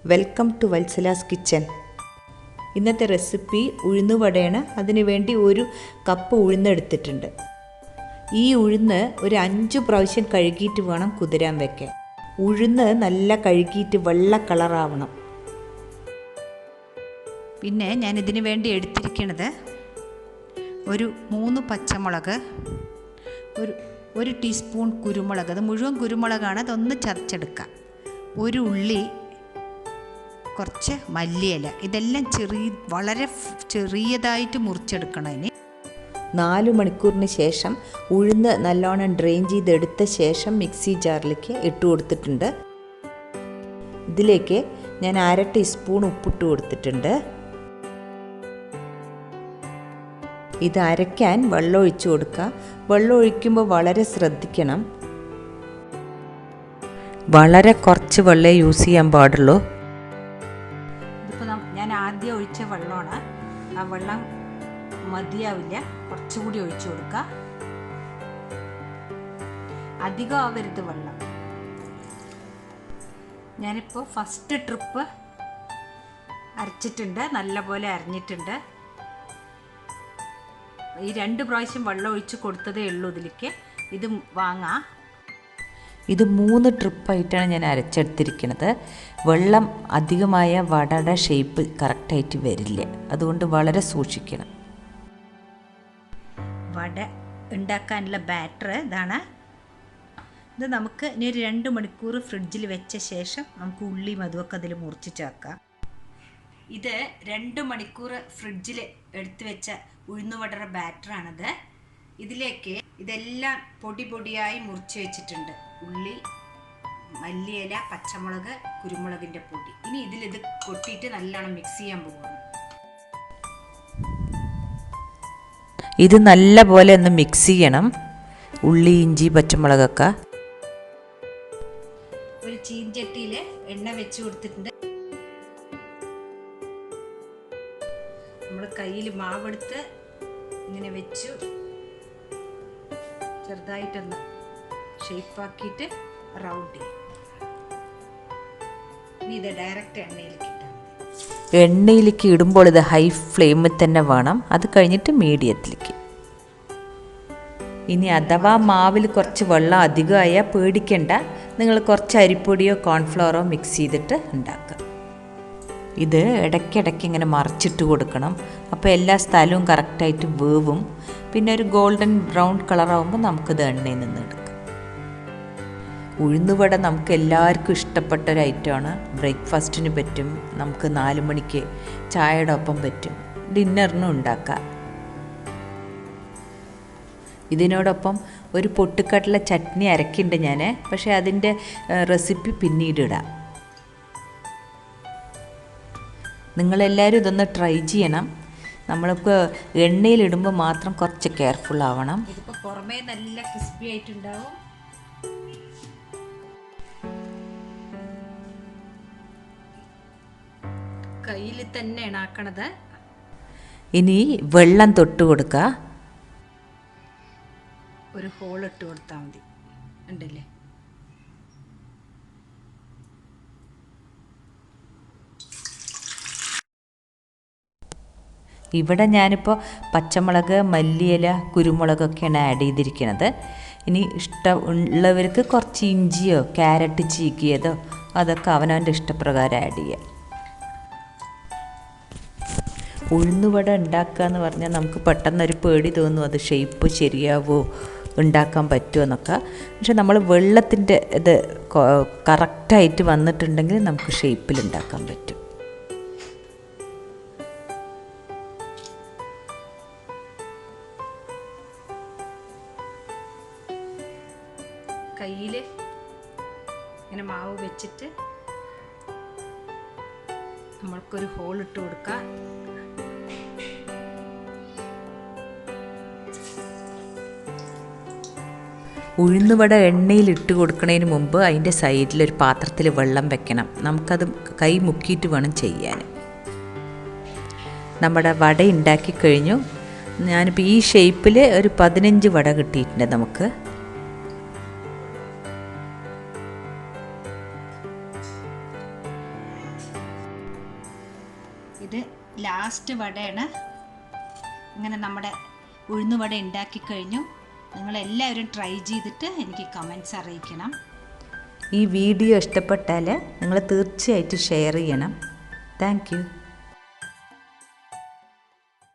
Welcome to Vatsala's kitchen. ഇന്നത്തെ recipe ഉഴുന്നുവടയാണ്. അതിനു വേണ്ടി 1 കപ്പ് ഉഴുന്ന് എടുത്തിട്ടുണ്ട്. ഈ ഉഴുന്ന് ഒരു 5 പ്രാവശ്യം കഴുകിയിട്ട് വേണം കുതിരാൻ വെക്കാൻ. ഉഴുന്ന് നല്ല കഴുകിയിട്ട് വെള്ള കളറാവണം. പിന്നെ ഞാൻ ഇതിനു വേണ്ടി എടുത്തിരിക്കുന്നത് ഒരു 3 പച്ചമുളക്, ഒരു ടീസ്പൂൺ കുരുമുളക്, അത് മുഴുവൻ കുരുമുളകാണ്, അതൊന്ന് ചതച്ചെടുക്കാം. ഒരു ഉള്ളി, കുറച്ച് മല്ലിയില, ഇതെല്ലാം വളരെ ചെറിയതായിട്ട് മുറിച്ചെടുക്കണം. ഇനി 4 മണിക്കൂറിന് ശേഷം ഉഴുന്ന് നല്ലോണം ഡ്രെയിൻ ചെയ്തെടുത്ത ശേഷം മിക്സി ജാറിലേക്ക് ഇട്ട് കൊടുത്തിട്ടുണ്ട്. ഇതിലേക്ക് ഞാൻ 1/2 ടീസ്പൂൺ ഉപ്പിട്ട് കൊടുത്തിട്ടുണ്ട്. ഇത് അരയ്ക്കാൻ വെള്ളം ഒഴിച്ചു കൊടുക്കുക. വെള്ളം ഒഴിക്കുമ്പോൾ വളരെ ശ്രദ്ധിക്കണം. വളരെ കുറച്ച് വെള്ളമേ യൂസ് ചെയ്യാൻ പാടുള്ളൂ. ഞാൻ ആദ്യം ഒഴിച്ച വെള്ളമാണ്, ആ വെള്ളം മതിയാവില്ല, കുറച്ചുകൂടി ഒഴിച്ചു കൊടുക്കുക. അധികം ആവരുത് വെള്ളം. ഞാനിപ്പോൾ ഫസ്റ്റ് ട്രിപ്പ് അരച്ചിട്ടുണ്ട്, നല്ലപോലെ അരഞ്ഞിട്ടുണ്ട്. ഈ 2 പ്രാവശ്യം വെള്ളം ഒഴിച്ച് കൊടുത്തതേ ഉള്ളൂ. ഇതിലേക്ക് ഇത് വാങ്ങാം. ഇത് 3 ട്രിപ്പായിട്ടാണ് ഞാൻ അരച്ചെടുത്തിരിക്കുന്നത്. വെള്ളം അധികമായ വടയുടെ ഷേപ്പ് കറക്റ്റായിട്ട് വരില്ല, അതുകൊണ്ട് വളരെ സൂക്ഷിക്കണം. വട ഉണ്ടാക്കാനുള്ള ബാറ്റർ ഇതാണ്. ഇത് നമുക്ക് ഇനി ഒരു 2 മണിക്കൂർ ഫ്രിഡ്ജിൽ വെച്ച ശേഷം നമുക്ക് ഉള്ളിയും അതുമൊക്കെ അതിൽ മുറിച്ച് ചേർക്കാം. ഇത് 2 മണിക്കൂർ ഫ്രിഡ്ജിൽ എടുത്തു വെച്ച ഉഴുന്നുവടയുടെ ബാറ്ററാണിത്. ഇതിലേക്ക് ഇതെല്ലാം പൊടിയായി മുറിച്ച് വെച്ചിട്ടുണ്ട്. ഉള്ളി, മല്ലിയില, പച്ചമുളക്, കുരുമുളകിൻ്റെ പൊടി. ഇനി ഇതിലിത് കൊട്ടിയിട്ട് നല്ലോണം മിക്സ് ചെയ്യാൻ പോകുന്നു. ഇത് നല്ല പോലെ ഒന്ന് മിക്സ് ചെയ്യണം. ഉള്ളി, ഇഞ്ചി, പച്ചമുളകൊക്കെ. ഒരു ചീൻചട്ടിയിൽ എണ്ണ വെച്ച് കൊടുത്തിട്ടുണ്ട്. നമ്മൾ കയ്യിൽ മാവെടുത്ത് ഇങ്ങനെ വെച്ചു ചെറുതായിട്ടൊന്ന് ഷേപ്പാക്കിയിട്ട് റൗണ്ട് ചെയ്യും. ഇനി ഇത് ഡയറക്റ്റ് എണ്ണയിലേക്ക് ഇടുമ്പോൾ ഇത് ഹൈ ഫ്ലെയിമിൽ തന്നെ വേണം. അത് കഴിഞ്ഞിട്ട് മീഡിയത്തിലേക്ക്. ഇനി അഥവാ മാവിൽ കുറച്ച് വെള്ളം അധികമായാൽ പേടിക്കണ്ട, നിങ്ങൾ കുറച്ച് അരിപ്പൊടിയോ കോൺഫ്ലവറോ മിക്സ് ചെയ്തിട്ട് ഉണ്ടാക്കുക. ഇത് ഇടയ്ക്കിടയ്ക്ക് ഇങ്ങനെ മറിച്ചിട്ട് കൊടുക്കണം. അപ്പോൾ എല്ലാ സ്ഥലവും കറക്റ്റായിട്ട് വേവും. പിന്നെ ഒരു ഗോൾഡൻ ബ്രൗൺ കളറാകുമ്പോൾ നമുക്കിത് എണ്ണയിൽ നിന്ന് എടുക്കാം. ഉഴുന്നുവട നമുക്ക് എല്ലാവർക്കും ഇഷ്ടപ്പെട്ട ഒരു ഐറ്റമാണ്. ബ്രേക്ക്ഫാസ്റ്റിന് പറ്റും, നമുക്ക് 4 മണിക്ക് ചായയുടെ ഒപ്പം പറ്റും, ഡിന്നറിനും ഉണ്ടാക്കാം. ഇതിനോടൊപ്പം ഒരു പൊട്ടുക്കടല ചട്നി അരക്കുന്നുണ്ട് ഞാൻ, പക്ഷേ അതിൻ്റെ റെസിപ്പി പിന്നീട് ഇടാം. നിങ്ങളെല്ലാവരും ഇതൊന്ന് ട്രൈ ചെയ്യണം. നമ്മൾക്ക് എണ്ണയിലിടുമ്പോൾ മാത്രം കുറച്ച് കെയർഫുൾ ആവണം. ഇതിപ്പോൾ പുറമേ നല്ല ക്രിസ്പി ആയിട്ടുണ്ടാവും. കയ്യിൽ തന്നെയാണ് ആക്കണത്. ഇനി വെള്ളം തൊട്ട് കൊടുക്കുക. ഒരു ഹോൾ ഇട്ട് കൊടുത്താൽ മതി. ഉണ്ടല്ലേ? ഇവിടെ ഞാനിപ്പോൾ പച്ചമുളക്, മല്ലിയില, കുരുമുളകൊക്കെയാണ് ആഡ് ചെയ്തിരിക്കുന്നത്. ഇനി ഇഷ്ടമുള്ളവർക്ക് കുറച്ച് ഇഞ്ചിയോ ക്യാരറ്റ് ചീകിയതോ അതൊക്കെ അവനവൻ്റെ ഇഷ്ടപ്രകാരം ആഡ് ചെയ്യാം. ഉഴുന്നുവട ഉണ്ടാക്കുക എന്ന് പറഞ്ഞാൽ നമുക്ക് പെട്ടെന്നൊരു പേടി തോന്നും, അത് ഷേപ്പ് ശരിയാവോ, ഉണ്ടാക്കാൻ പറ്റുമോ എന്നൊക്കെ. പക്ഷെ നമ്മൾ വെള്ളത്തിൻ്റെ ഇത് കറക്റ്റായിട്ട് വന്നിട്ടുണ്ടെങ്കിൽ നമുക്ക് ഷേപ്പിൽ ഉണ്ടാക്കാൻ പറ്റും. കയ്യിൽ ഇങ്ങനെ മാവ് വെച്ചിട്ട് നമ്മൾക്കൊരു ഹോൾ ഇട്ട് കൊടുക്കാം. ഉഴുന്നുവട എണ്ണയിൽ ഇട്ട് കൊടുക്കുന്നതിന് മുമ്പ് അതിൻ്റെ സൈഡിലൊരു പാത്രത്തിൽ വെള്ളം വെക്കണം. നമുക്കത് കൈ മുക്കിയിട്ട് വേണം ചെയ്യാൻ. നമ്മുടെ വട ഉണ്ടാക്കി കഴിഞ്ഞു. ഞാനിപ്പോൾ ഈ ഷേപ്പിൽ ഒരു 15 വട കിട്ടിയിട്ടുണ്ട് നമുക്ക്. ഇത് ലാസ്റ്റ് വടയാണ്. അങ്ങനെ നമ്മുടെ ഉഴുന്നുവട ഉണ്ടാക്കി കഴിഞ്ഞു. നിങ്ങളെല്ലാവരും ട്രൈ ചെയ്തിട്ട് എനിക്ക് കമൻറ്റ്സ് അറിയിക്കണം. ഈ വീഡിയോ ഇഷ്ടപ്പെട്ടാൽ നിങ്ങൾ തീർച്ചയായിട്ടും ഷെയർ ചെയ്യണം. Thank you.